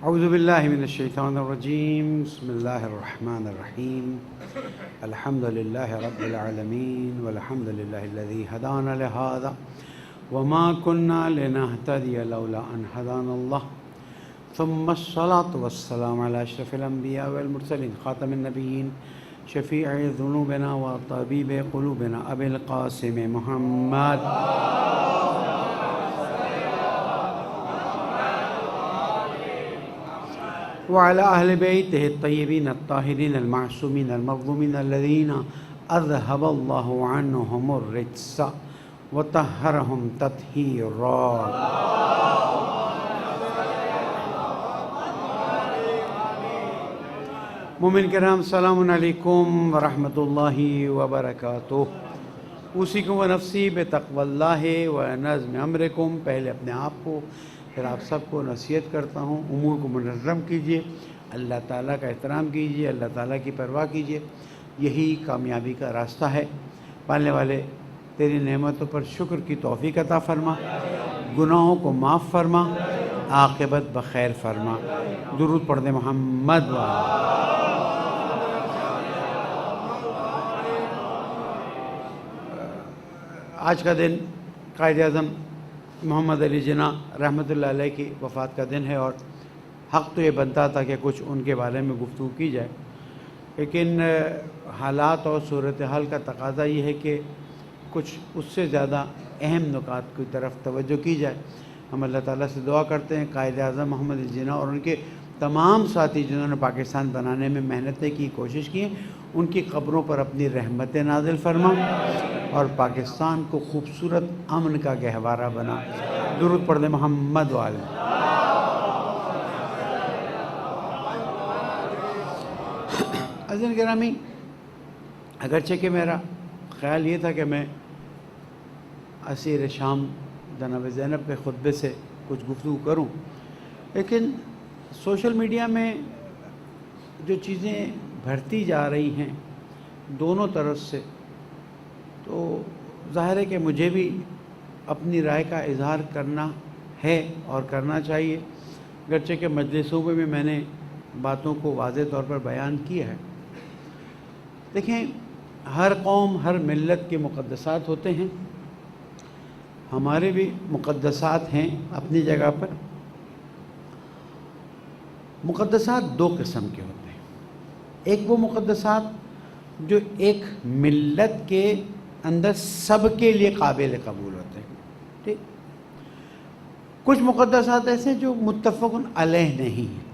اعوذ باللہ من الشیطان الرجیم بسم اللہ الرحمن الرحیم الحمد للہ رب العالمین والحمد للہ الذی ہدانا لہذا وما كنا لنهتدی لولا ان ہدانا اللہ ثم الصلاة والسلام علی اشرف الانبیاء والمرسلین خاتم النبیین شفیع ذنوبنا وطبیب قلوبنا ابی القاسم محمد وعلى أهل بيته الطيبين الطاهرين المعصومين المظلومين الذين أذهب الله عنهم الرجس وطهرهم تطهيرا. مومن کرام السلام علیکم ورحمۃ اللہ وبرکاتہ. اوصیکم ونفسی بتقوی اللہ ونظم امرکم. پہلے اپنے آپ کو پھر آپ سب کو نصیحت کرتا ہوں، امور کو منظم کیجیے، اللہ تعالیٰ کا احترام کیجیے، اللہ تعالیٰ کی پرواہ کیجیے، یہی کامیابی کا راستہ ہے. پالنے والے تیری نعمتوں پر شکر کی توفیق عطا فرما، گناہوں کو معاف فرما، عاقبت بخیر فرما. درود پڑھ دے محمد. آج کا دن قائد اعظم محمد علی جناح رحمۃ اللہ علیہ کی وفات کا دن ہے، اور حق تو یہ بنتا تھا کہ کچھ ان کے بارے میں گفتگو کی جائے، لیکن حالات اور صورتحال کا تقاضا یہ ہے کہ کچھ اس سے زیادہ اہم نکات کی طرف توجہ کی جائے. ہم اللہ تعالیٰ سے دعا کرتے ہیں قائد اعظم محمد علی جناح اور ان کے تمام ساتھی جنہوں نے پاکستان بنانے میں محنتیں کی، کوشش کی، ان کی قبروں پر اپنی رحمتیں نازل فرما اور پاکستان کو خوبصورت امن کا گہوارہ بنا. درود پڑھ دے محمد والے. عزیزان گرامی، اگرچہ کہ میرا خیال یہ تھا کہ میں اسیر شام جناب زینب کے خطبے سے کچھ گفتگو کروں، لیکن سوشل میڈیا میں جو چیزیں بڑھتی جا رہی ہیں دونوں طرف سے، تو ظاہر ہے کہ مجھے بھی اپنی رائے کا اظہار کرنا ہے اور کرنا چاہیے، گرچہ کہ مجلسوں میں نے باتوں کو واضح طور پر بیان کیا ہے. دیکھیں، ہر قوم ہر ملت کے مقدسات ہوتے ہیں، ہمارے بھی مقدسات ہیں اپنی جگہ پر. مقدسات دو قسم کے ہوتے ہیں. ایک وہ مقدسات جو ایک ملت کے اندر سب کے لیے قابل قبول ہوتے ہیں، ٹھیک. کچھ مقدسات ایسے جو متفق علیہ نہیں ہیں،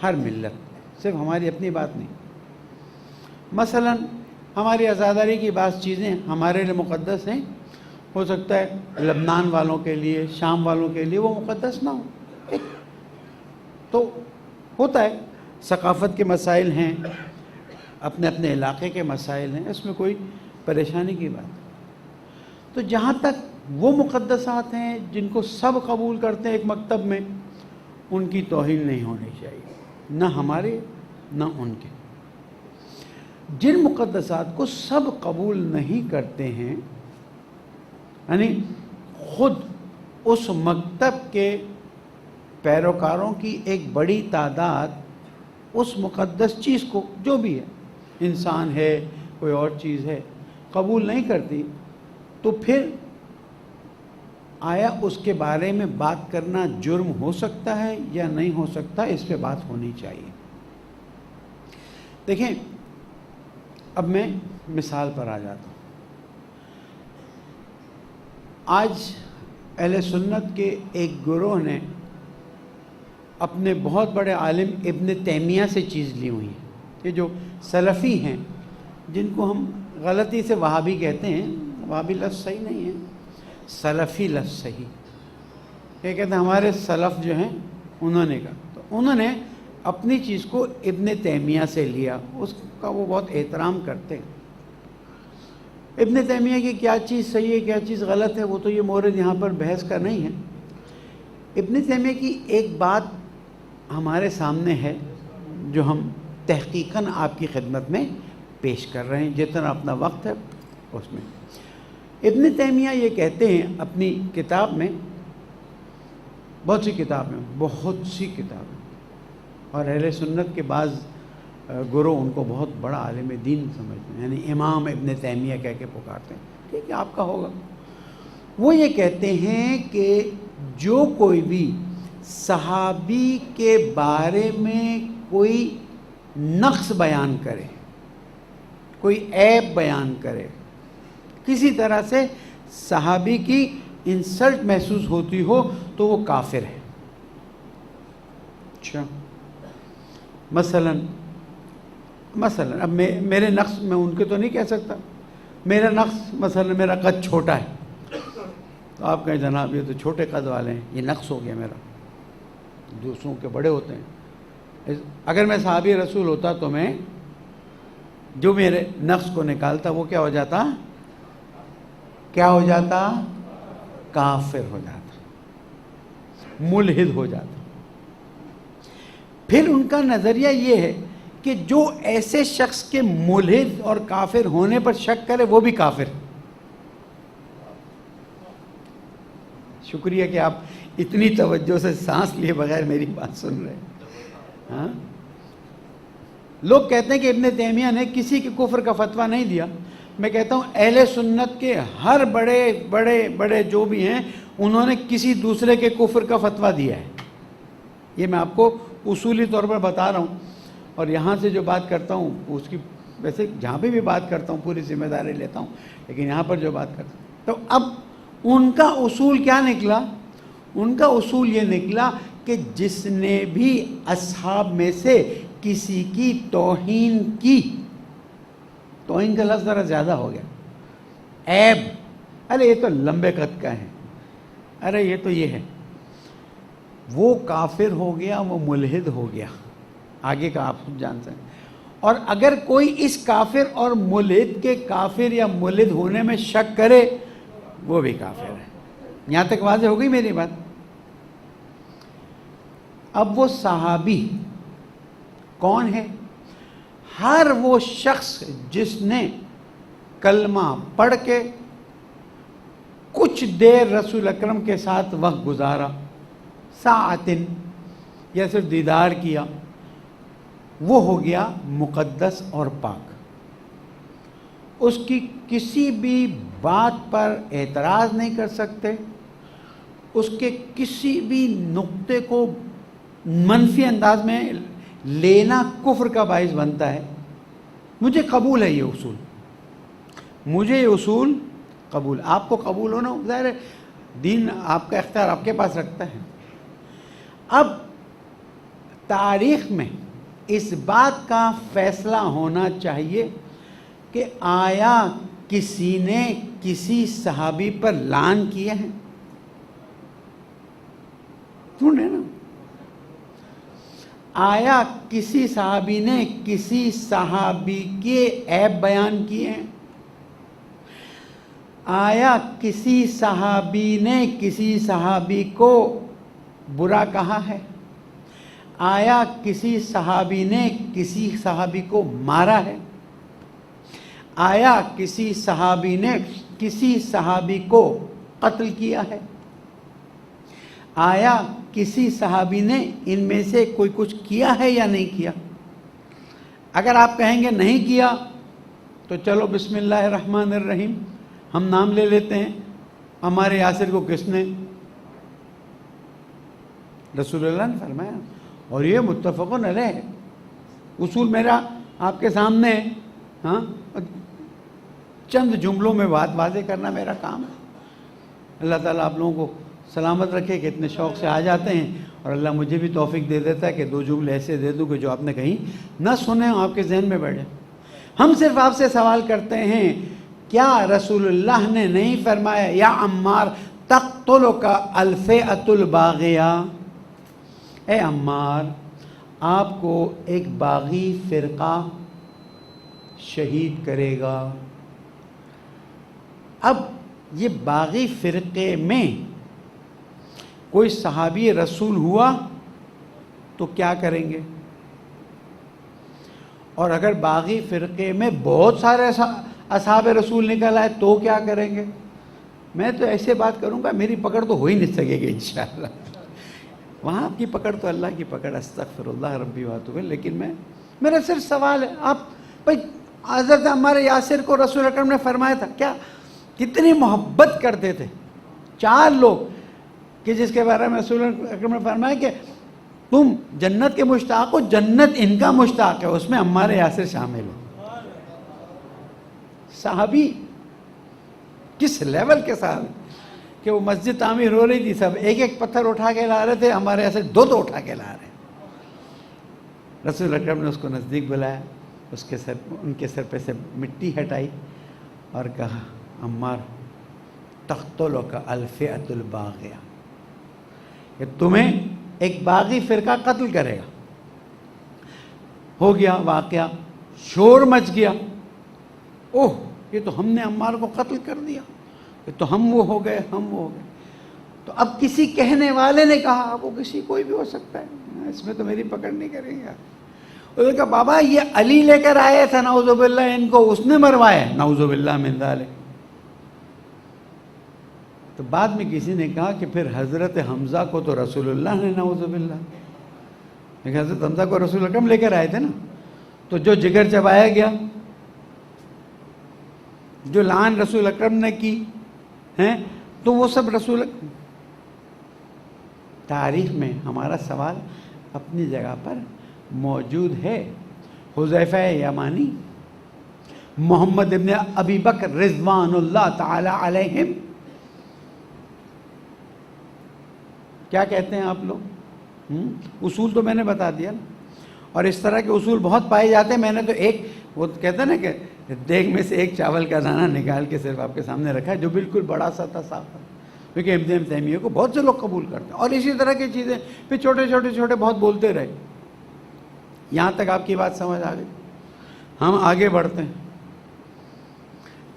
ہر ملت، صرف ہماری اپنی بات نہیں. مثلا ہماری عزاداری کی بعض چیزیں ہمارے لیے مقدس ہیں، ہو سکتا ہے لبنان والوں کے لیے، شام والوں کے لیے وہ مقدس نہ ہو. ایک تو ہوتا ہے، ثقافت کے مسائل ہیں، اپنے اپنے علاقے کے مسائل ہیں، اس میں کوئی پریشانی کی بات. تو جہاں تک وہ مقدسات ہیں جن کو سب قبول کرتے ہیں ایک مکتب میں، ان کی توہین نہیں ہونی چاہیے، نہ ہمارے نہ ان کے. جن مقدسات کو سب قبول نہیں کرتے ہیں، یعنی خود اس مکتب کے پیروکاروں کی ایک بڑی تعداد اس مقدس چیز کو، جو بھی ہے، انسان ہے، کوئی اور چیز ہے، قبول نہیں کرتی، تو پھر آیا اس کے بارے میں بات کرنا جرم ہو سکتا ہے یا نہیں ہو سکتا؟ اس پہ بات ہونی چاہیے. دیکھیں، اب میں مثال پر آ جاتا ہوں. آج اہل سنت کے ایک گروہ نے اپنے بہت بڑے عالم ابن تیمیہ سے چیز لی ہوئی ہے. یہ جو سلفی ہیں، جن کو ہم غلطی سے وہابی کہتے ہیں، وہابی لفظ صحیح نہیں ہے، سلفی لفظ صحیح. یہ کہتے ہیں ہمارے سلف جو ہیں انہوں نے کہا، تو انہوں نے اپنی چیز کو ابن تیمیہ سے لیا، اس کا وہ بہت احترام کرتے ہیں. ابن تیمیہ کی کیا چیز صحیح ہے کیا چیز غلط ہے، وہ تو یہ مورد یہاں پر بحث کا نہیں ہے. ابن تیمیہ کی ایک بات ہمارے سامنے ہے جو ہم تحقیقاً آپ کی خدمت میں پیش کر رہے ہیں جتنا اپنا وقت ہے اس میں. ابن تیمیہ یہ کہتے ہیں اپنی کتاب میں بہت سی کتابیں، بہت سی کتابیں، اور اہل سنت کے بعض گروہ ان کو بہت بڑا عالم دین سمجھتے ہیں، یعنی امام ابن تیمیہ کہہ کے پکارتے ہیں، ٹھیک ہے آپ کا ہوگا۔ وہ یہ کہتے ہیں کہ جو کوئی بھی صحابی کے بارے میں کوئی نقص بیان کرے، کوئی عیب بیان کرے، کسی طرح سے صحابی کی انسلٹ محسوس ہوتی ہو تو وہ کافر ہے۔ اچھا، مثلا اب میرے نقص میں ان کے تو نہیں کہہ سکتا، میرا نقص مثلا میرا قد چھوٹا ہے، تو آپ کہیں جناب یہ تو چھوٹے قد والے ہیں، یہ نقص ہو گیا میرا، دوسروں کے بڑے ہوتے ہیں۔ اگر میں صحابی رسول ہوتا تو میں جو میرے نقص کو نکالتا وہ کیا ہو جاتا؟ کیا ہو جاتا؟ کافر ہو جاتا، ملحد ہو جاتا۔ پھر ان کا نظریہ یہ ہے کہ جو ایسے شخص کے ملحد اور کافر ہونے پر شک کرے وہ بھی کافر۔ شکریہ کہ آپ اتنی توجہ سے سانس لیے بغیر میری بات سن رہے ہیں۔ ہاں، لوگ کہتے ہیں کہ ابن تیمیہ نے کسی کے کفر کا فتویٰ نہیں دیا۔ میں کہتا ہوں اہل سنت کے ہر بڑے جو بھی ہیں انہوں نے کسی دوسرے کے کفر کا فتویٰ دیا ہے۔ یہ میں آپ کو اصولی طور پر بتا رہا ہوں، اور یہاں سے جو بات کرتا ہوں اس کی، ویسے جہاں پہ بھی بات کرتا ہوں پوری ذمہ داری لیتا ہوں، لیکن یہاں پر جو بات کرتا ہوں تو اب ان کا اصول کیا نکلا؟ ان کا اصول یہ نکلا کہ جس نے بھی اصحاب میں سے کسی کی توہین کی، توہین کا لفظ ذرا زیادہ ہو گیا، عیب، ارے یہ تو لمبے قد کا ہے، ارے یہ تو یہ ہے، وہ کافر ہو گیا، وہ ملحد ہو گیا۔ آگے کا آپ خود جان سکتے ہیں۔ اور اگر کوئی اس کافر اور ملحد کے کافر یا ملحد ہونے میں شک کرے وہ بھی کافر ہے۔ یہاں تک واضح ہو گئی میری بات؟ اب وہ صحابی کون ہے؟ ہر وہ شخص جس نے کلمہ پڑھ کے کچھ دیر رسول اکرم کے ساتھ وقت گزارا، ساعتن، یا صرف دیدار کیا، وہ ہو گیا مقدس اور پاک۔ اس کی کسی بھی بات پر اعتراض نہیں کر سکتے، اس کے کسی بھی نقطے کو منفی انداز میں لینا کفر کا باعث بنتا ہے۔ مجھے قبول ہے یہ اصول، مجھے یہ اصول قبول، آپ کو قبول ہونا ظاہر ہے، دین آپ کا اختیار آپ کے پاس رکھتا ہے۔ اب تاریخ میں اس بات کا فیصلہ ہونا چاہیے کہ آیا کسی نے کسی صحابی پر لعن کیا ہے؟ سن رہے نا؟ آیا کسی صحابی نے کسی صحابی کے عیب بیان کیے ہیں؟ آیا کسی صحابی نے کسی صحابی کو برا کہا ہے؟ آیا کسی صحابی نے کسی صحابی کو مارا ہے؟ آیا کسی صحابی نے کسی صحابی کو قتل کیا ہے؟ آیا کسی صحابی نے ان میں سے کوئی کچھ کیا ہے یا نہیں کیا؟ اگر آپ کہیں گے نہیں کیا تو چلو بسم اللہ الرحمن الرحیم، ہم نام لے لیتے ہیں، ہمارے یاسر کو کس نے؟ رسول اللہ نے فرمایا، اور یہ متفقن علیہ ہے۔ اصول میرا آپ کے سامنے ہے، ہاں، چند جملوں میں بات واضح کرنا میرا کام ہے۔ اللہ تعالیٰ آپ لوگوں کو سلامت رکھے کہ اتنے شوق سے آ جاتے ہیں، اور اللہ مجھے بھی توفیق دے دیتا ہے کہ دو جملے ایسے دے دوں کہ جو آپ نے کہیں نہ سنے آپ کے ذہن میں بیٹھے۔ ہم صرف آپ سے سوال کرتے ہیں، کیا رسول اللہ نے نہیں فرمایا یا عمار تقتلک الفئۃ الباغیہ؟ اے عمار، آپ کو ایک باغی فرقہ شہید کرے گا۔ اب یہ باغی فرقے میں کوئی صحابی رسول ہوا تو کیا کریں گے؟ اور اگر باغی فرقے میں بہت سارے اصحاب رسول نکل آئے تو کیا کریں گے؟ میں تو ایسے بات کروں گا میری پکڑ تو ہو ہی نہیں سکے گی انشاءاللہ۔ وہاں آپ کی پکڑ تو اللہ کی پکڑ، استغفر اللہ ربی واتوب الیہ. لیکن میرا صرف سوال ہے، آپ بھائی حضرت عمار یاسر کو رسول اکرم نے فرمایا تھا کیا، کتنی محبت کرتے تھے 4 لوگ کہ جس کے بارے میں رسول اکرم نے فرمایا کہ تم جنت کے مشتاق ہو، جنت ان کا مشتاق ہے، اس میں عمار یاسر شامل ہو. صحابی کس لیول کے صحابی کہ وہ مسجد تعمیر ہو رہی تھی، سب ایک ایک پتھر اٹھا کے لا رہے تھے، ہمارے ایسے 2 اٹھا کے لا رہے ہیں. رسول اکرم نے اس کو نزدیک بلایا، ان کے سر پہ سے مٹی ہٹائی اور کہا عمار تقتلک الفئۃ الباغیہ، کہ تمہیں ایک باغی فرقہ قتل کرے گا. ہو گیا واقعہ، شور مچ گیا، اوہ یہ تو ہم نے عمار کو قتل کر دیا، یہ تو ہم وہ ہو گئے، ہم وہ ہو گئے. تو اب کسی کہنے والے نے کہا، اب وہ کسی کوئی بھی ہو سکتا ہے، اس میں تو میری پکڑ نہیں کریں گے. انہوں نے کہا بابا یہ علی لے کر آئے تھے نعوذ باللہ ان کو، اس نے مروایا نعوذ باللہ من ذالک. تو بعد میں کسی نے کہا کہ پھر حضرت حمزہ کو تو رسول اللہ نے نعوذ باللہ، لیکن حضرت حمزہ کو رسول اکرم لے کر آئے تھے نا. تو جو جگر چبایا گیا، جو لعن رسول اکرم نے کی ہیں، تو وہ سب رسول تاریخ میں ہمارا سوال اپنی جگہ پر موجود ہے. حذیفہ یمانی، محمد ابن ابی بکر رضوان اللہ تعالی علیہم، کیا کہتے ہیں آپ لوگ؟ اصول تو میں نے بتا دیا نا، اور اس طرح کے اصول بہت پائے جاتے ہیں. میں نے تو ایک وہ کہتا ہے نا کہ دیگ میں سے ایک چاول کا دانہ نکال کے صرف آپ کے سامنے رکھا ہے، جو بالکل بڑا سا تھا صاف تھا، کیونکہ ابن تیمیہ کو بہت سے لوگ قبول کرتے ہیں. اور اسی طرح کی چیزیں پھر چھوٹے بہت بولتے رہے. یہاں تک آپ کی بات سمجھ آ گئی. ہم آگے بڑھتے ہیں.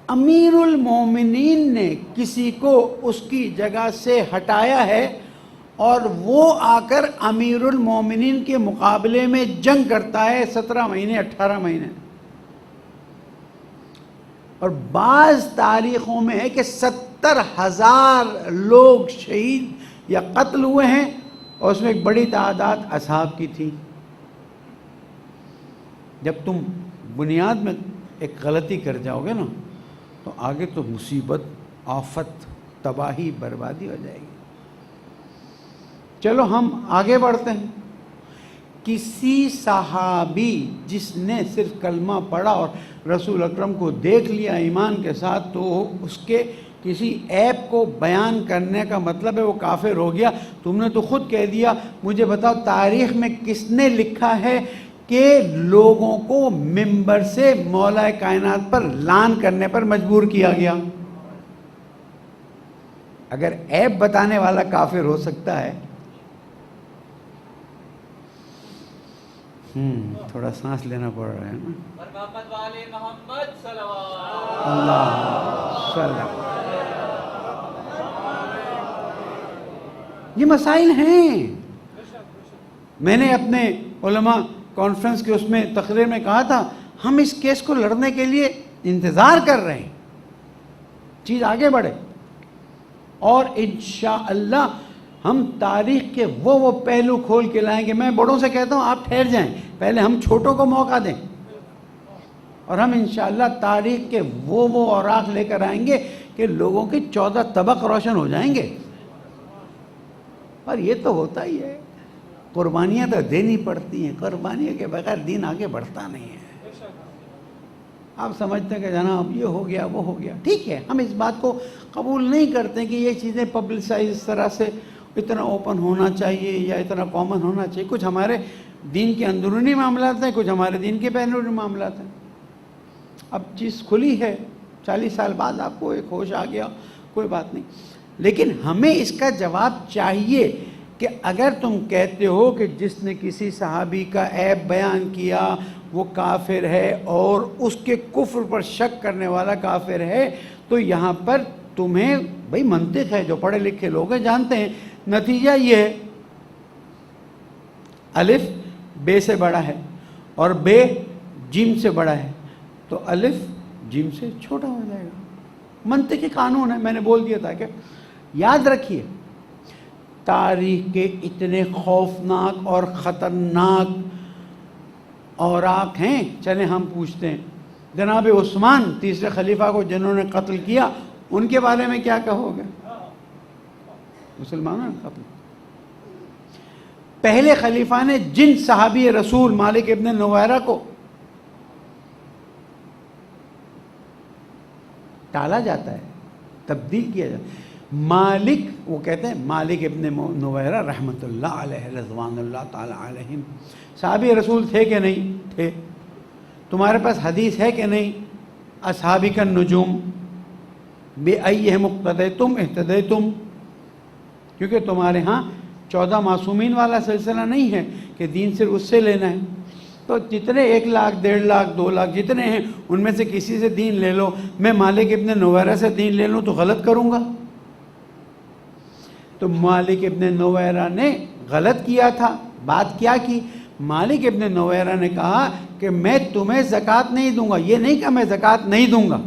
امیر المومنین نے کسی کو اس کی جگہ سے ہٹایا ہے اور وہ آ کر امیر المومنین کے مقابلے میں جنگ کرتا ہے 17 مہینے 18 مہینے. اور بعض تاریخوں میں ہے کہ 70,000 لوگ شہید یا قتل ہوئے ہیں، اور اس میں ایک بڑی تعداد اصحاب کی تھی. جب تم بنیاد میں ایک غلطی کر جاؤ گے نا تو آگے تو مصیبت، آفت، تباہی، بربادی ہو جائے گی. چلو ہم آگے بڑھتے ہیں. کسی صحابی جس نے صرف کلمہ پڑھا اور رسول اکرم کو دیکھ لیا ایمان کے ساتھ، تو اس کے کسی عیب کو بیان کرنے کا مطلب ہے وہ کافر ہو گیا. تم نے تو خود کہہ دیا. مجھے بتاؤ تاریخ میں کس نے لکھا ہے کہ لوگوں کو ممبر سے مولا کائنات پر لعن کرنے پر مجبور کیا گیا؟ اگر عیب بتانے والا کافر ہو سکتا ہے، تھوڑا سانس لینا پڑ رہا ہے نا. اللہ یہ مسائل ہیں. میں نے اپنے علماء کانفرنس کے اس میں تقریر میں کہا تھا، ہم اس کیس کو لڑنے کے لیے انتظار کر رہے ہیں، چیز آگے بڑھے، اور انشاءاللہ ہم تاریخ کے وہ پہلو کھول کے لائیں گے. میں بڑوں سے کہتا ہوں آپ ٹھہر جائیں، پہلے ہم چھوٹوں کو موقع دیں، اور ہم انشاءاللہ تاریخ کے وہ اوراق لے کر آئیں گے کہ لوگوں کے 14 طبق روشن ہو جائیں گے. اور یہ تو ہوتا ہی ہے، قربانیاں تو دینی پڑتی ہیں، قربانیوں کے بغیر دین آگے بڑھتا نہیں ہے. آپ سمجھتے ہیں کہ جناب یہ ہو گیا وہ ہو گیا، ٹھیک ہے، ہم اس بات کو قبول نہیں کرتے کہ یہ چیزیں پبلسائز اس طرح سے اتنا اوپن ہونا چاہیے یا اتنا کامن ہونا چاہیے. کچھ ہمارے دین کے اندرونی معاملات ہیں، کچھ ہمارے دین کے بیرونی معاملات ہیں. اب چیز کھلی ہے، 40 سال بعد آپ کو ایک ہوش آ گیا، کوئی بات نہیں. لیکن ہمیں اس کا جواب چاہیے کہ اگر تم کہتے ہو کہ جس نے کسی صحابی کا عیب بیان کیا وہ کافر ہے اور اس کے کفر پر شک کرنے والا کافر ہے، تو یہاں پر تمہیں بھئی منطق ہے، جو پڑھے لکھے لوگ ہیں جانتے ہیں. نتیجہ یہ ہے الف بے سے بڑا ہے اور بے جیم سے بڑا ہے، تو الف جیم سے چھوٹا ہو جائے گا. منطقی قانون ہے، میں نے بول دیا تھا. کہ یاد رکھیے تاریخ کے اتنے خوفناک اور خطرناک اوراق ہیں. چلیں ہم پوچھتے ہیں جناب عثمان تیسرے خلیفہ کو جنہوں نے قتل کیا ان کے بارے میں کیا کہو گے؟ مسلمانوں نے قتل. پہلے خلیفہ نے جن صحابی رسول مالک ابن نویرہ کو ٹالا جاتا ہے، تبدیل کیا جاتا ہے. مالک، وہ کہتے ہیں مالک ابن نویرہ رحمۃ اللہ علیہ رضوان اللہ تعالی علیہم صحابی رسول تھے کہ نہیں تھے؟ تمہارے پاس حدیث ہے کہ نہیں؟ اصحابی کا نجوم بِأَيِّهِمْ اقْتَدَيْتُمْ اهْتَدَيْتُمْ. کیونکہ تمہارے ہاں 14 معصومین والا سلسلہ نہیں ہے کہ دین صرف اس سے لینا ہے. تو جتنے 1 لاکھ 1.5 لاکھ 2 لاکھ جتنے ہیں ان میں سے کسی سے دین لے لو. میں مالک ابن نویرہ سے دین لے لوں تو غلط کروں گا؟ تو مالک ابن نویرہ نے غلط کیا تھا. بات کیا کی؟ مالک ابن نویرہ نے کہا کہ میں تمہیں زکوٰۃ نہیں دوں گا. یہ نہیں کہ میں زکوٰۃ نہیں دوں گا،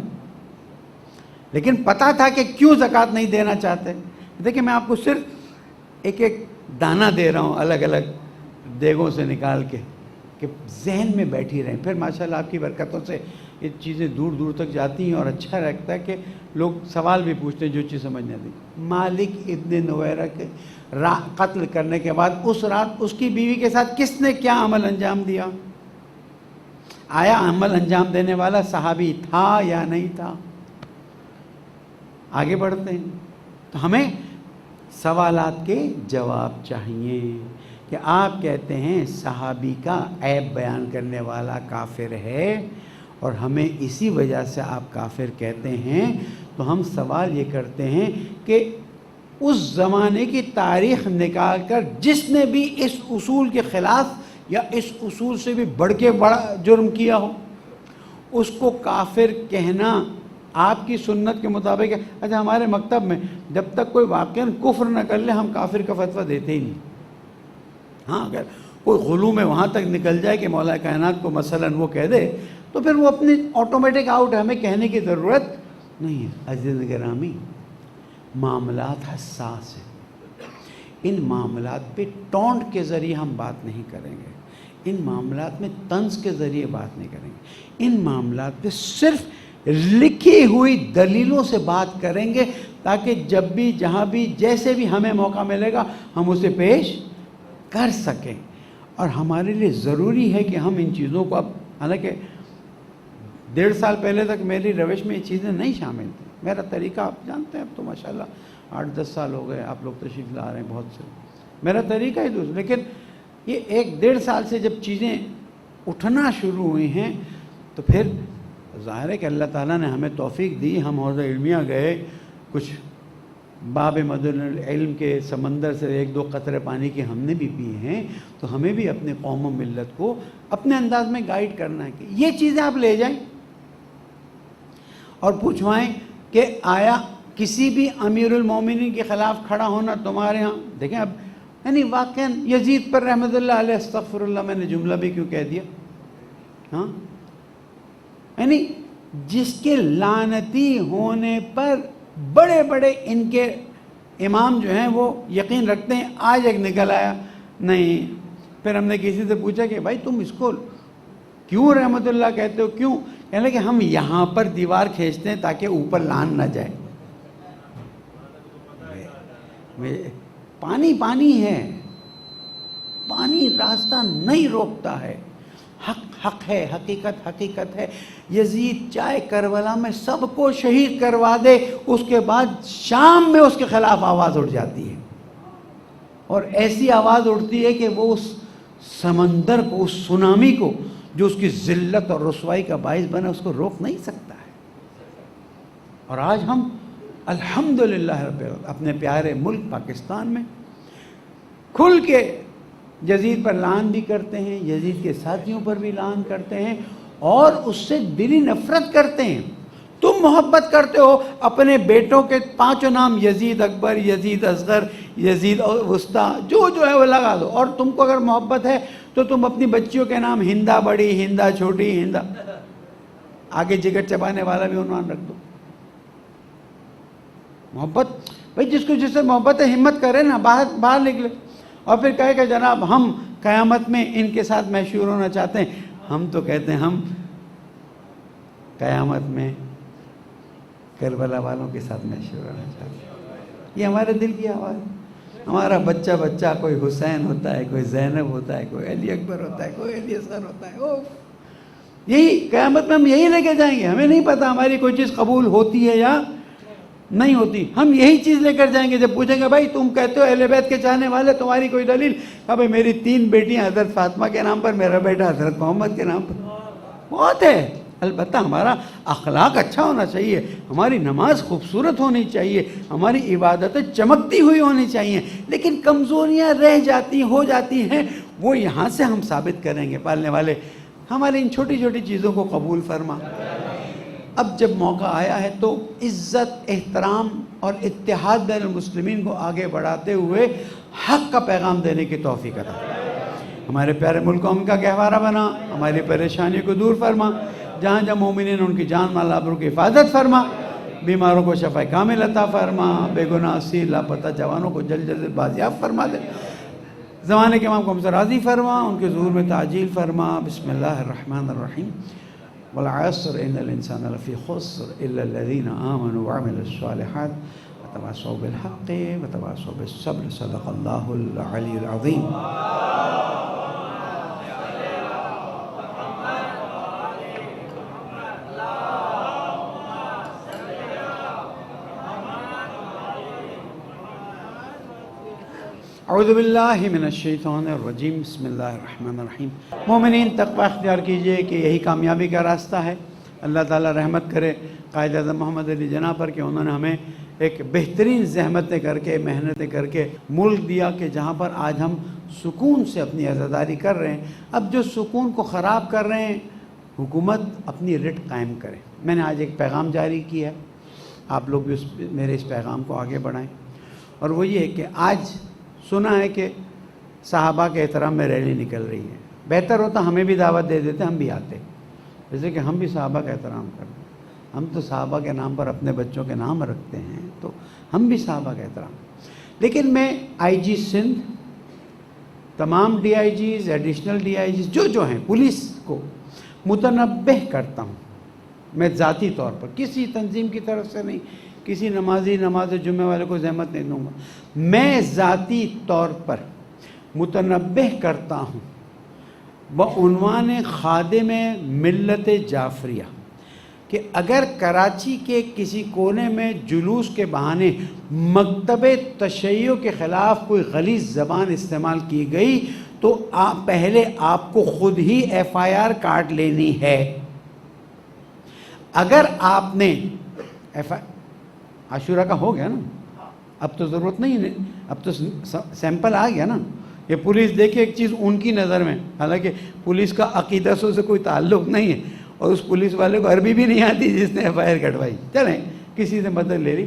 لیکن پتا تھا کہ کیوں زکوٰۃ نہیں دینا چاہتے. دیکھیں میں آپ کو صرف ایک ایک دانہ دے رہا ہوں الگ الگ دیگوں سے نکال کے کہ ذہن میں بیٹھی رہیں. پھر ماشاءاللہ آپ کی برکتوں سے یہ چیزیں دور دور تک جاتی ہیں اور اچھا لگتا ہے کہ لوگ سوال بھی پوچھتے ہیں جو چیز سمجھ نہیں آتی. مالک ابن نویرہ کے قتل کرنے کے بعد اس رات اس کی بیوی کے ساتھ کس نے کیا عمل انجام دیا؟ آیا عمل انجام دینے والا صحابی تھا یا نہیں تھا؟ آگے بڑھتے ہیں. تو ہمیں سوالات کے جواب چاہیے کہ آپ کہتے ہیں صحابی کا عیب بیان کرنے والا کافر ہے اور ہمیں اسی وجہ سے آپ کافر کہتے ہیں. تو ہم سوال یہ کرتے ہیں کہ اس زمانے کی تاریخ نکال کر جس نے بھی اس اصول کے خلاف یا اس اصول سے بھی بڑھ کے بڑا جرم کیا ہو اس کو کافر کہنا آپ کی سنت کے مطابق ہے. اچھا ہمارے مکتب میں جب تک کوئی واقعاً کفر نہ کر لے ہم کافر کا فتویٰ دیتے ہی نہیں. ہاں اگر کوئی غلو میں وہاں تک نکل جائے کہ مولا کائنات کو مثلاً وہ کہہ دے تو پھر وہ اپنی آٹومیٹک آؤٹ ہے، ہمیں کہنے کی ضرورت نہیں ہے. عزیز گرامی، معاملات حساس ہیں. ان معاملات پہ ٹونٹ کے ذریعے ہم بات نہیں کریں گے. ان معاملات میں طنز کے ذریعے بات نہیں کریں گے. ان معاملات پہ صرف لکھی ہوئی دلیلوں سے بات کریں گے تاکہ جب بھی جہاں بھی جیسے بھی ہمیں موقع ملے گا ہم اسے پیش کر سکیں. اور ہمارے لیے ضروری ہے کہ ہم ان چیزوں کو اب، حالانکہ 1.5 سال پہلے تک میری روش میں یہ چیزیں نہیں شامل تھیں. میرا طریقہ آپ جانتے ہیں، اب تو ماشاءاللہ 8-10 سال ہو گئے آپ لوگ تشریف لا رہے ہیں بہت سے. میرا طریقہ ہی دوسرا، لیکن یہ 1-1.5 سال سے جب چیزیں اٹھنا شروع ہوئی ہیں تو پھر ظاہر ہے کہ اللہ تعالیٰ نے ہمیں توفیق دی. ہم حوضہ علمیہ گئے، کچھ باب مدن العلم کے سمندر سے 1-2 قطرے پانی کے ہم نے بھی پیے ہیں. تو ہمیں بھی اپنے قوم و ملت کو اپنے انداز میں گائیڈ کرنا ہے کہ یہ چیزیں آپ لے جائیں اور پوچھوائیں کہ آیا کسی بھی امیر المومنین کے خلاف کھڑا ہونا تمہارے ہاں. دیکھیں اب یعنی واقعاً یزید پر رحمت اللہ علیہ، استغفر اللہ میں نے جملہ بھی کیوں کہہ دیا، ہاں یعنی جس کے لعنتی ہونے پر بڑے بڑے ان کے امام جو ہیں وہ یقین رکھتے ہیں. آج ایک نکل آیا نہیں. پھر ہم نے کسی سے پوچھا کہ بھائی تم اس کو کیوں رحمت اللہ کہتے ہو، کیوں؟ کہنے کہ ہم یہاں پر دیوار کھینچتے ہیں تاکہ اوپر لان نہ جائے. پانی پانی ہے، پانی راستہ نہیں روکتا ہے. حق حق ہے، حقیقت حقیقت ہے. یزید چاہے کربلا میں سب کو شہید کروا دے، اس کے بعد شام میں اس کے خلاف آواز اٹھ جاتی ہے، اور ایسی آواز اٹھتی ہے کہ وہ اس سمندر کو، اس سونامی کو جو اس کی ذلت اور رسوائی کا باعث بنا، اس کو روک نہیں سکتا ہے. اور آج ہم الحمدللہ رب العالمین اپنے پیارے ملک پاکستان میں کھل کے یزید پر لعن بھی کرتے ہیں، یزید کے ساتھیوں پر بھی لعن کرتے ہیں اور اس سے دلی نفرت کرتے ہیں. تم محبت کرتے ہو اپنے بیٹوں کے 5 نام، یزید اکبر، یزید اصغر، یزید وسطیٰ، جو ہے وہ لگا دو. اور تم کو اگر محبت ہے تو تم اپنی بچیوں کے نام ہندا بڑی، ہندا چھوٹی، ہندا آگے جگر چبانے والا بھی عنوان رکھ دو. محبت بھائی جس کو جس سے محبت ہے ہمت کرے نا، باہر نکلے اور پھر کہے کہ جناب ہم قیامت میں ان کے ساتھ محشور ہونا چاہتے ہیں. ہم تو کہتے ہیں ہم قیامت میں کربلا والوں کے ساتھ محشور ہونا چاہتے ہیں. یہ ہمارے دل کی آواز ہے. ہمارا بچہ کوئی حسین ہوتا ہے، کوئی زینب ہوتا ہے، کوئی علی اکبر ہوتا ہے، کوئی علی اصغر ہوتا ہے. یہی قیامت میں ہم یہی لے کے جائیں گے. ہمیں نہیں پتا ہماری کوئی چیز قبول ہوتی ہے یا نہیں ہوتی، ہم یہی چیز لے کر جائیں گے. جب پوچھیں گے بھائی تم کہتے ہو اہل بیت کے چاہنے والے، تمہاری کوئی دلیل؟ کہ بھائی میری 3 بیٹیاں حضرت فاطمہ کے نام پر، میرا بیٹا حضرت محمد کے نام پر. بہت ہے. البتہ ہمارا اخلاق اچھا ہونا چاہیے، ہماری نماز خوبصورت ہونی چاہیے، ہماری عبادتیں چمکتی ہوئی ہونی چاہیے. لیکن کمزوریاں رہ جاتی ہو جاتی ہیں، وہ یہاں سے ہم ثابت کریں گے. پالنے والے ہماری ان چھوٹی چھوٹی چیزوں کو قبول فرما. اب جب موقع آیا ہے تو عزت، احترام اور اتحاد بین المسلمین کو آگے بڑھاتے ہوئے حق کا پیغام دینے کی توفیق عطا. ہمارے پیارے ملک کو ہم کا گہوارہ بنا، ہماری پریشانیوں کو دور فرما. جہاں جہاں مومنین ان کی جان مال آبرو کی حفاظت فرما. بیماروں کو شفا کامل عطا فرما. بے گناہ اسیر لاپتہ جوانوں کو جلد جلد بازیاب فرما دے. زمانے کے امام کو ہم سے راضی فرما، ان کے ظہور میں تعجیل فرما. بسم اللہ الرحمن الرحیم. والعصر ان الانسان لفی خسر الا الذین آمنوا وعملوا الصالحات وتواصوا بالحق وتواصوا بالصبر. صدق اللہ العلی العظیم. اعوذ باللہ من الشیطان الرجیم. بسم اللہ الرحمن الرحیم. مومنین تقوی اختیار کیجئے کہ یہی کامیابی کا راستہ ہے. اللہ تعالیٰ رحمت کرے قائد اعظم محمد علی جناح پر کہ انہوں نے ہمیں ایک بہترین زحمتیں کر کے، محنتیں کر کے ملک دیا کہ جہاں پر آج ہم سکون سے اپنی عزاداری کر رہے ہیں. اب جو سکون کو خراب کر رہے ہیں، حکومت اپنی رٹ قائم کرے. میں نے آج ایک پیغام جاری کیا ہے، آپ لوگ بھی میرے اس پیغام کو آگے بڑھائیں. اور وہ یہ ہے کہ آج سنا ہے کہ صحابہ کے احترام میں ریلی نکل رہی ہے. بہتر ہوتا ہمیں بھی دعوت دے دیتے، ہم بھی آتے. جیسے کہ ہم بھی صحابہ کا احترام کرتے ہیں. ہم تو صحابہ کے نام پر اپنے بچوں کے نام رکھتے ہیں، تو ہم بھی صحابہ کا احترام. لیکن میں آئی جی سندھ، تمام D I Gs, additional D I Gs جو ہیں، پولیس کو متنبہ کرتا ہوں. میں ذاتی طور پر کسی تنظیم کی طرف سے نہیں، کسی نماز جمعہ والے کو زحمت نہیں دوں گا. میں ذاتی طور پر متنبہ کرتا ہوں بعنوان خادم ملت جعفریہ کہ اگر کراچی کے کسی کونے میں جلوس کے بہانے مکتب تشیع کے خلاف کوئی غلیظ زبان استعمال کی گئی تو پہلے آپ کو خود ہی ایف آئی آر کاٹ لینی ہے. اگر آپ نے عاشورہ کا ہو گیا نا، اب تو ضرورت نہیں ہے، اب تو سیمپل آ گیا نا. یہ پولیس دیکھے ایک چیز ان کی نظر میں، حالانکہ پولیس کا عقیدت سے کوئی تعلق نہیں ہے، اور اس پولیس والے کو عربی بھی نہیں آتی جس نے ایف آئی آر کٹوائی. چلیں کسی سے مدد لے لی.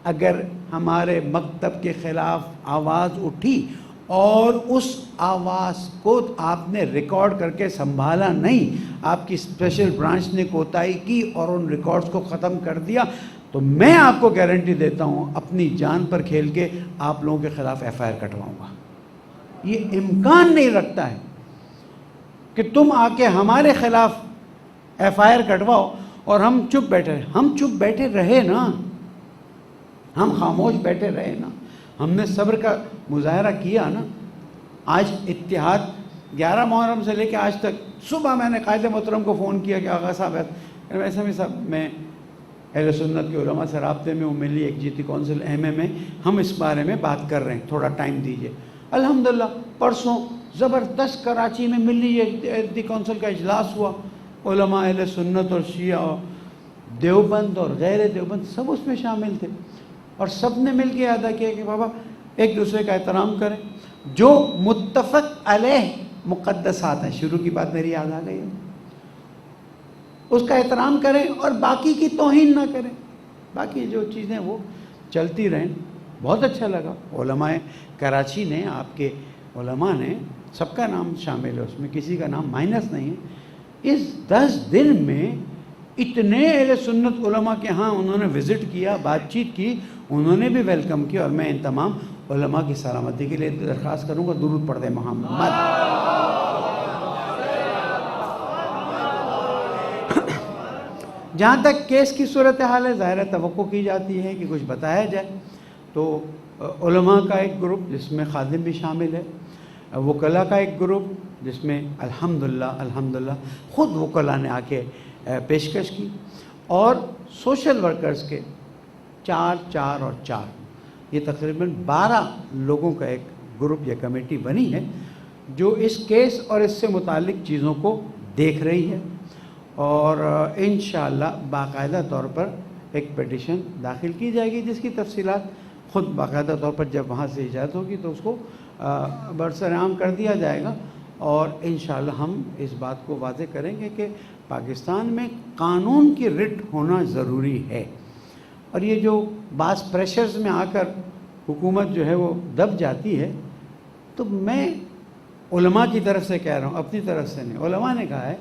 اگر ہمارے مکتب کے خلاف آواز اٹھی اور اس آواز کو آپ نے ریکارڈ کر کے سنبھالا نہیں، آپ کی اسپیشل برانچ نے کوتاہی کی اور ان ریکارڈز کو ختم کر دیا، تو میں آپ کو گارنٹی دیتا ہوں اپنی جان پر کھیل کے آپ لوگوں کے خلاف ایف آئی آر کٹواؤں گا. یہ امکان نہیں رکھتا ہے کہ تم آ کے ہمارے خلاف ایف آئی آر کٹواؤ اور ہم چپ بیٹھے. ہم چپ بیٹھے رہے نا، ہم خاموش بیٹھے رہے نا، ہم نے صبر کا مظاہرہ کیا نا. آج اتحاد 11 محرم سے لے کے آج تک، صبح میں نے قائد محترم کو فون کیا کہ آغا صاحب ایسا میں صاحب میں اہل سنت کے علماء سے رابطے میں، وہ ملی یکجہتی کونسل ایم اے میں ہم اس بارے میں بات کر رہے ہیں، تھوڑا ٹائم دیجئے. الحمدللہ پرسوں زبردست کراچی میں ملی یکجہتی کونسل کا اجلاس ہوا. علماء اہل سنت اور شیعہ اور دیوبند اور غیر دیوبند سب اس میں شامل تھے، اور سب نے مل کے ادا کیا کہ بابا ایک دوسرے کا احترام کریں. جو متفق علیہ مقدسات ہیں، شروع کی بات میری یاد آ گئی ہے، اس کا احترام کریں اور باقی کی توہین نہ کریں. باقی جو چیزیں وہ چلتی رہیں. بہت اچھا لگا علماء کراچی نے، آپ کے علماء نے، سب کا نام شامل ہے اس میں، کسی کا نام مائنس نہیں ہے. اس 10 دن میں اتنے اہل سنت علماء کے ہاں انہوں نے وزٹ کیا، بات چیت کی، انہوں نے بھی ویلکم کیا، اور میں ان تمام علماء کی سلامتی کے لیے درخواست کروں گا درود پڑھ دیں محمد۔ جہاں تک کیس کی صورتحال ہے، ظاہر توقع کی جاتی ہے کہ کچھ بتایا جائے، تو علماء کا ایک گروپ جس میں خادم بھی شامل ہے، وکلاء کا ایک گروپ جس میں الحمدللہ خود وکلاء نے آ کے پیشکش کی، اور سوشل ورکرز کے 4 اور 4 یہ تقریباً 12 لوگوں کا ایک گروپ یا کمیٹی بنی ہے جو اس کیس اور اس سے متعلق چیزوں کو دیکھ رہی ہے، اور انشاءاللہ باقاعدہ طور پر ایک پیٹیشن داخل کی جائے گی جس کی تفصیلات خود باقاعدہ طور پر جب وہاں سے ایجاد ہوگی تو اس کو برسر عام کر دیا جائے گا، اور انشاءاللہ ہم اس بات کو واضح کریں گے کہ پاکستان میں قانون کی رٹ ہونا ضروری ہے، اور یہ جو بعض پریشرز میں آ کر حکومت جو ہے وہ دب جاتی ہے، تو میں علماء کی طرف سے کہہ رہا ہوں، اپنی طرف سے نہیں، علماء نے کہا ہے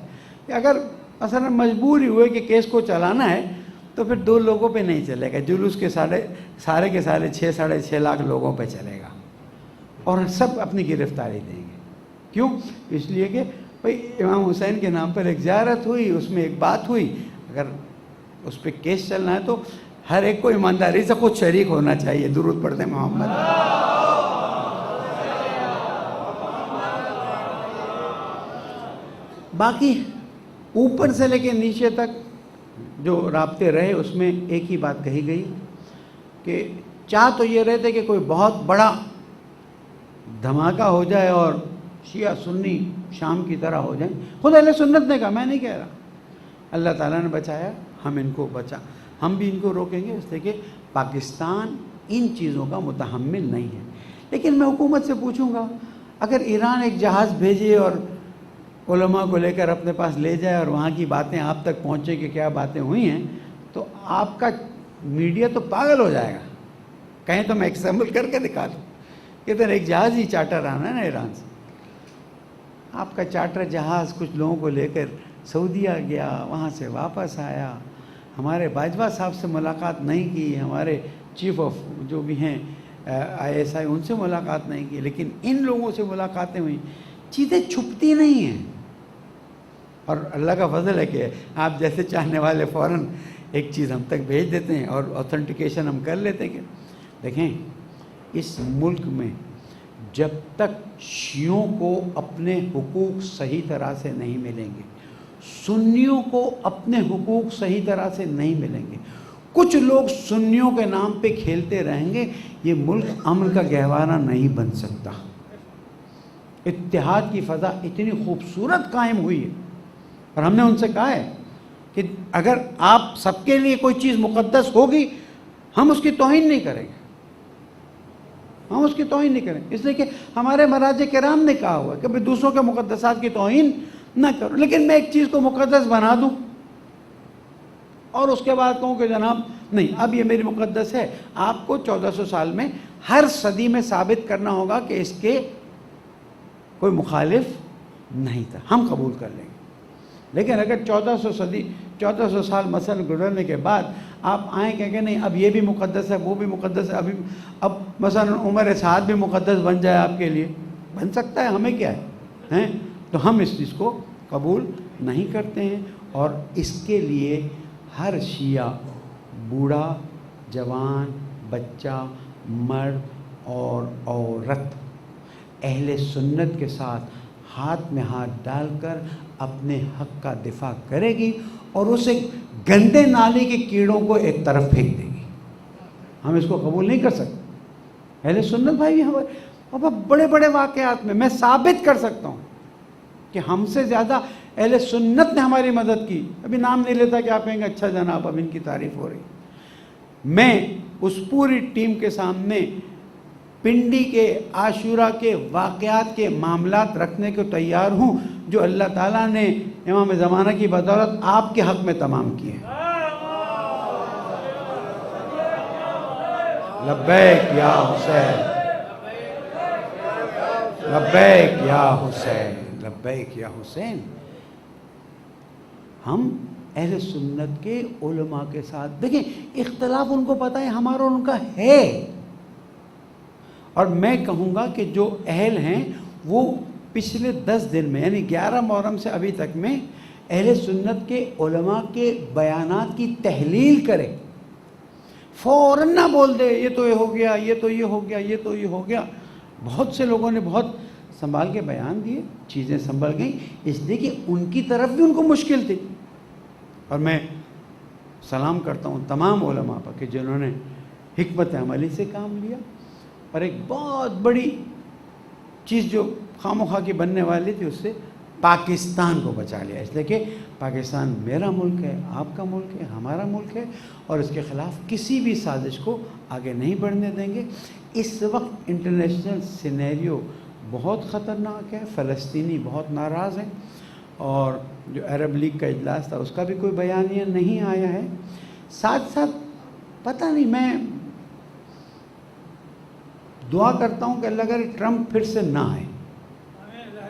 کہ اگر مثلا مجبوری ہوئے کہ کیس کو چلانا ہے تو پھر 2 لوگوں پہ نہیں چلے گا، جلوس کے سارے کے سارے 6.5 لاکھ لوگوں پہ چلے گا، اور سب اپنی گرفتاری دیں گے۔ کیوں؟ اس لیے کہ بھئی امام حسین کے نام پر ایک زیارت ہوئی، اس میں ایک بات ہوئی، اگر اس پہ کیس چلنا ہے تو ہر ایک کو ایمانداری سے خود شریک ہونا چاہیے۔ درود پڑھ دیں محمد۔ باقی اوپر سے لے کے نیچے تک جو رابطے رہے اس میں ایک ہی بات کہی گئی کہ چاہ تو یہ رہتے کہ کوئی بہت بڑا دھماکہ ہو جائے اور شیعہ سنی شام کی طرح ہو جائیں۔ خود اہل سنت نے کہا، میں نہیں کہہ رہا، اللہ تعالیٰ نے بچایا، ہم ان کو ہم بھی ان کو روکیں گے، اس لیے کہ پاکستان ان چیزوں کا متحمل نہیں ہے۔ لیکن میں حکومت سے پوچھوں گا، اگر ایران ایک جہاز بھیجے اور علماء کو لے کر اپنے پاس لے جائے اور وہاں کی باتیں آپ تک پہنچے کہ کیا باتیں ہوئی ہیں، تو آپ کا میڈیا تو پاگل ہو جائے گا۔ کہیں تو میں ایگزامپل کر کے دکھا دوں کہ ادھر ایک جہاز ہی چارٹر آنا ہے نا ایران سے، آپ کا چارٹر جہاز کچھ لوگوں کو لے کر سعودیہ گیا، وہاں سے واپس آیا، ہمارے باجوہ صاحب سے ملاقات نہیں کی، ہمارے چیف آف جو بھی ہیں ISI ان سے ملاقات نہیں کی، لیکن ان لوگوں سے ملاقاتیں ہوئیں۔ چیزیں چھپتی نہیں ہیں، اور اللہ کا فضل ہے کہ آپ جیسے چاہنے والے فوراً ایک چیز ہم تک بھیج دیتے ہیں اور اوتھنٹیکیشن ہم کر لیتے ہیں۔ کہ دیکھیں اس ملک میں جب تک شیعوں کو اپنے حقوق صحیح طرح سے نہیں ملیں گے، سنیوں کو اپنے حقوق صحیح طرح سے نہیں ملیں گے، کچھ لوگ سنیوں کے نام پہ کھیلتے رہیں گے، یہ ملک امن کا گہوارہ نہیں بن سکتا۔ اتحاد کی فضا اتنی خوبصورت قائم ہوئی ہے، اور ہم نے ان سے کہا ہے کہ اگر آپ سب کے لیے کوئی چیز مقدس ہوگی، ہم اس کی توہین نہیں کریں گے، ہم اس کی توہین نہیں کریں، اس لیے کہ ہمارے مراجع کرام نے کہا ہوا ہے کہ دوسروں کے مقدسات کی توہین نہ کرو۔ لیکن میں ایک چیز کو مقدس بنا دوں اور اس کے بعد کہوں کہ جناب نہیں، اب یہ میری مقدس ہے، آپ کو 1400 سال میں ہر صدی میں ثابت کرنا ہوگا کہ اس کے کوئی مخالف نہیں تھا، ہم قبول کر لیں گے۔ لیکن اگر 1400 سال مثلا گزرنے کے بعد آپ آئیں کہ نہیں اب یہ بھی مقدس ہے، وہ بھی مقدس ہے، اب مثلا عمر سعد بھی مقدس بن جائے آپ کے لیے، بن سکتا ہے، ہمیں کیا ہے، تو ہم اس چیز کو قبول نہیں کرتے ہیں، اور اس کے لیے ہر شیعہ، بوڑھا، جوان، بچہ، مرد اور عورت اہل سنت کے ساتھ ہاتھ میں ہاتھ ڈال کر اپنے حق کا دفاع کرے گی، اور اسے گندے نالے کے کیڑوں کو ایک طرف پھینک دے گی۔ ہم اس کو قبول نہیں کر سکتے۔ اہل سنت بھائی ہمارے بڑے بڑے واقعات میں ثابت کر سکتا ہوں کہ ہم سے زیادہ اہل سنت نے ہماری مدد کی۔ ابھی نام نہیں لیتا کہ آپ کہیں گے اچھا جناب اب ان کی تعریف ہو رہی۔ میں اس پوری ٹیم کے سامنے پنڈی کے، عاشورہ کے واقعات کے معاملات رکھنے کو تیار ہوں جو اللہ تعالیٰ نے امام زمانہ کی بدولت آپ کے حق میں تمام کیے ہیں۔ لبیک یا حسین، لبیک یا حسین، لبیک یا حسین۔ ہم اہل سنت کے علماء کے ساتھ دیکھیں اختلاف ان کو پتہ ہے ہمارا اور ان کا ہے، اور میں کہوں گا کہ جو اہل ہیں وہ پچھلے 10 دن میں یعنی 11 محرم سے ابھی تک میں اہل سنت کے علماء کے بیانات کی تحلیل کرے، فوراً نہ بول دے یہ تو یہ ہو گیا، یہ تو یہ ہو گیا، یہ تو یہ ہو گیا۔ بہت سے لوگوں نے بہت سنبھال کے بیان دیے، چیزیں سنبھل گئیں، اس لیے کہ ان کی طرف بھی ان کو مشکل تھی۔ اور میں سلام کرتا ہوں تمام علماء پر کہ جنہوں نے حکمت عملی سے کام لیا، اور ایک بہت بڑی چیز جو خواہ کی بننے والی تھی اس سے پاکستان کو بچا لیا، اس لیے کہ پاکستان میرا ملک ہے، آپ کا ملک ہے، ہمارا ملک ہے، اور اس کے خلاف کسی بھی سازش کو آگے نہیں بڑھنے دیں گے۔ اس وقت انٹرنیشنل سینیریو بہت خطرناک ہے، فلسطینی بہت ناراض ہیں، اور جو عرب لیگ کا اجلاس تھا اس کا بھی کوئی بیانیہ نہیں آیا ہے۔ ساتھ ساتھ پتہ نہیں، میں دعا کرتا ہوں کہ اللہ کرے ٹرمپ پھر سے نہ آئے،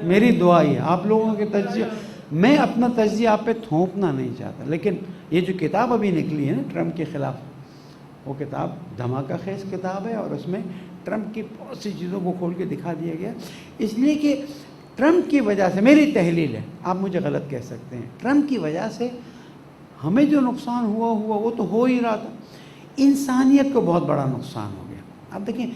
میری دعا ہی ہے۔ آپ لوگوں کے تجزیہ، میں اپنا تجزیہ آپ پہ تھوپنا نہیں چاہتا، لیکن یہ جو کتاب ابھی نکلی ہے نا ٹرمپ کے خلاف، وہ کتاب دھماکہ خیز کتاب ہے، اور اس میں ٹرمپ کی بہت سی چیزوں کو کھول کے دکھا دیا گیا، اس لیے کہ ٹرمپ کی وجہ سے، میری تحلیل ہے، آپ مجھے غلط کہہ سکتے ہیں، ٹرمپ کی وجہ سے ہمیں جو نقصان ہوا وہ تو ہو ہی رہا تھا، انسانیت کو بہت بڑا نقصان ہو گیا۔ اب دیکھیں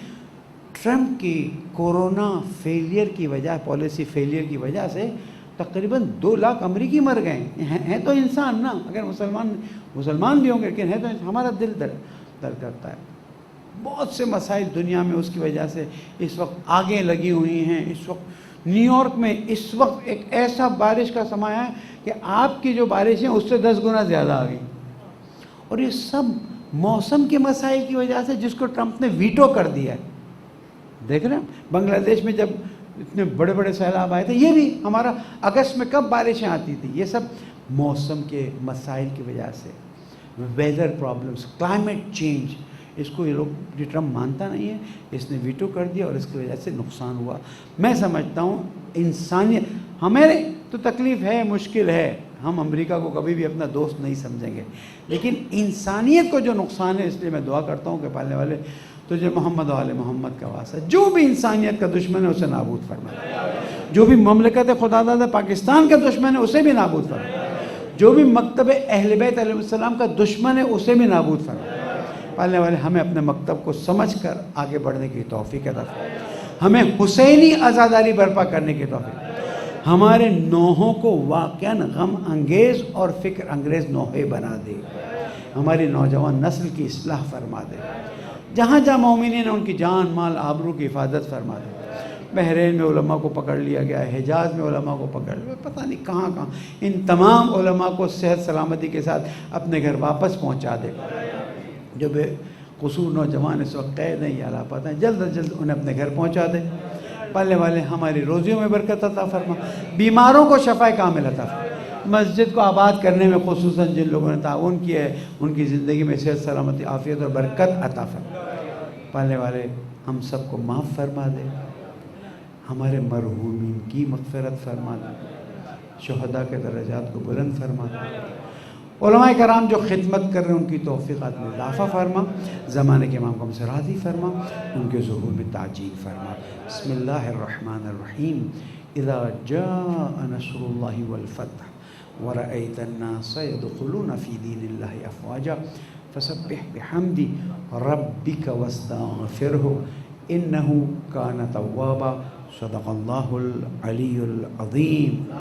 ٹرمپ کی کورونا فیلئر کی وجہ، پالیسی فیلئر کی وجہ سے تقریباً 2 لاکھ امریکی مر گئے ہیں تو انسان نا، اگر مسلمان بھی ہوں گے لیکن ہے تو ہمارا دل درد کرتا ہے۔ بہت سے مسائل دنیا میں اس کی وجہ سے اس وقت آگے لگی ہوئی ہیں۔ اس وقت نیو یارک میں اس وقت ایک ایسا بارش کا سماں ہے کہ آپ کی جو بارشیں اس سے 10 گنا زیادہ آ گئی، اور یہ سب موسم کے مسائل کی وجہ سے جس کو ٹرمپ نے ویٹو کر دیا ہے۔ دیکھ رہے ہیں بنگلہ دیش میں جب اتنے بڑے بڑے سیلاب آئے تھے، یہ بھی ہمارا اگست میں کب بارشیں آتی تھیں، یہ سب موسم کے مسائل کی وجہ سے، ویدر پرابلمس، کلائمیٹ چینج، اس کو یہ لوگ ٹرمپ مانتا نہیں ہے، اس نے ویٹو کر دیا اور اس کی وجہ سے نقصان ہوا۔ میں سمجھتا ہوں انسانیت، ہمیں تو تکلیف ہے، مشکل ہے، ہم امریکہ کو کبھی بھی اپنا دوست نہیں سمجھیں گے، لیکن انسانیت کو جو نقصان ہے، اس لیے میں دعا کرتا ہوں کہ پالنے والے تجھے محمد و آل محمد کا واسطہ، جو بھی انسانیت کا دشمن ہے اسے نابود فرما، جو بھی مملکت خدا داد پاکستان کا دشمن ہے اسے بھی نابود فرما، جو بھی مکتب اہل بیت علیہ السلام کا دشمن ہے اسے بھی نابود فرما۔ پالنے والے ہمیں اپنے مکتب کو سمجھ کر آگے بڑھنے کی توفیق عطا فرما، ہمیں حسینی عزاداری برپا کرنے کی توفیق، ہمارے نوحوں کو واقعاً غم انگیز اور فکر انگیز نوحے بنا دے، ہماری نوجوان نسل کی اصلاح فرما دے، جہاں جہاں مومنین ہیں ان کی جان مال آبرو کی حفاظت فرما دے۔ بحرین میں علماء کو پکڑ لیا گیا ہے، حجاز میں علماء کو پکڑ لیا، پتہ نہیں کہاں کہاں، ان تمام علماء کو صحت سلامتی کے ساتھ اپنے گھر واپس پہنچا دے۔ جو بے قصور نوجوان اس وقت قید ہیں یا لاپتہ ہیں، جلد از جلد انہیں اپنے گھر پہنچا دے۔ پالنے والے ہماری روزیوں میں برکت عطا فرما، بیماروں کو شفا کامل عطا فرما، مسجد کو آباد کرنے میں خصوصاً جن لوگوں نے تعاون کیا ہے ان کی زندگی میں صحت سلامتی عافیت اور برکت عطا فرما۔ پالنے والے ہم سب کو معاف فرما دے، ہمارے مرحومین کی مغفرت فرما دے، شہداء کے درجات کو بلند فرما دے، علماء کرام جو خدمت کر رہے ہیں ان کی توفیقات میں اضافہ فرما، زمانے کے امام کو ہم سے راضی فرما، ان کے ظہور میں تعجیل فرما۔ بسم اللہ الرحمن الرحیم، اذا جاء نصر اللہ والفتح ورأيت الناس يدخلون في دين الله أفواجا فسبح بحمد ربك واستغفره إنه كان توابا۔ صدق الله العلي العظيم۔